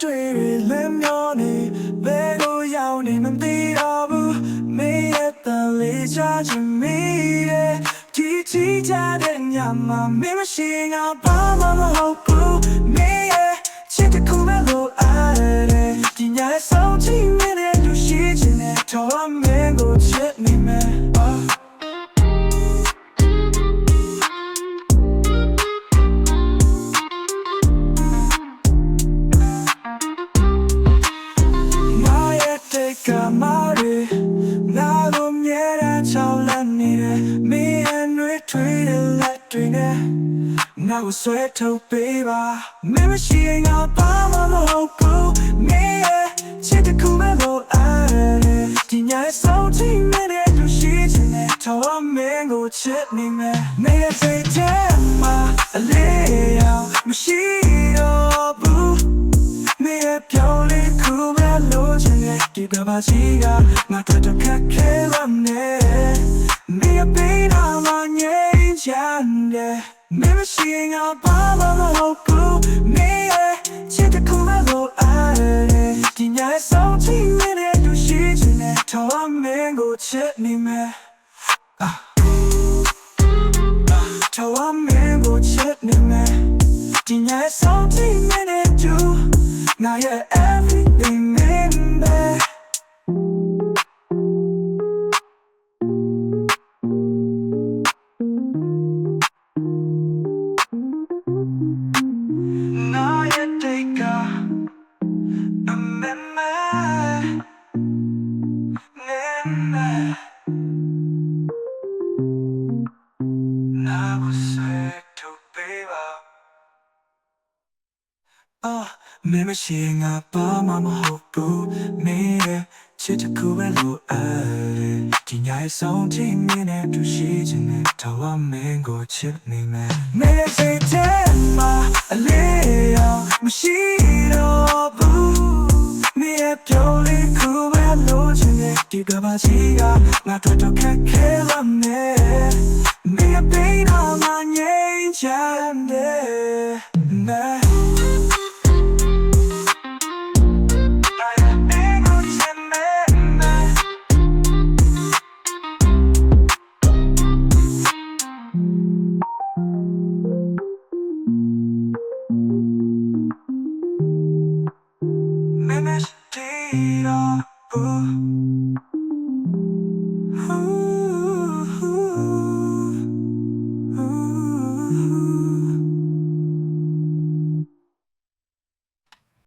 တွေ့လမ်းမျောနေဘယ်လိုရောက်နေမသိတော့ဘူးမင်းရဲ့တန်လေးချချင်မိတယ်ဒီချီကြတဲ့ညမှာမင်းမရှိငါဘာမှမဟုတ်ဘူးမင်းရဲ့ချစ်တဲ့ခုမဲ့လို့အားရတယ်ဒီညရဲ့ဆုံးချင်မင်းရဲ့လူရှိချင်တဲ့တော်မင်းကိုချစ်နေမယ်ငါ့ကိုဆွဲထုတ်ပေးပါမင်းမရှိရင်ငါဘာမှမဟုတ်ဘူးမင်းရဲ့ချစ်တဲ့ခုမဲ့လို့အားရတယ်ဒီညရဲ့ဆုံးချင်မင်းရဲ့လူရှိချင်တဲ့တော်မင်းကိုချစ်နေမယ်မင်းရဲ့စိတ်ထဲမှာအလေးအောင်မရှိတော့ဘူးမင်းရဲ့ပြောင်းလဲခုမဲ့လို့ချင်တဲ့ဒီကဘာစီကငါတို့တော့ခက်ခဲရမယ်မင်းရဲ့ပေးတော်မှငြိမ်းချမ်းတယ်မင်းမရှိရင်ငါဘာမှမဟုတ်ဘူးမင်းရဲ့ချစ်တဲ့ခုမဲ့လို့အားရတယ်ဒီညရဲ့ဆုံးချင်မင်းရဲ့လူရှိချင်တဲ့တော်မင်းကိုချစ်နေမယ်တော်မင်းကိုချစ်နေမယ်ဒီညရဲ့ဆုံးချင်မင်းရဲ့သူငါရဲ့ everything မင်းပဲမင်းမရှိရင်ငါဘာမှမဟုတ်ဘူးမင်းရဲ့ချစ်တဲ့ခုပဲလို့အားရတယ်ဒီညရဲ့ဆုံးချင်မင်းနဲ့တူရှိချင်တဲ့တော်မင်းကိုချစ်နေမယ်မင်းစိတ်ထဲမှာအလေးအောင်မရှိတော့ဘူးမင်းရဲ့ပြောလေးခုပဲလို့ချင်တဲ့ဒီကဘာစီကငါတို့တော့ခက်ခဲလာမယ်မင်းရဲ့ပေးတော်မှငြိမ်းချမ်းတယ်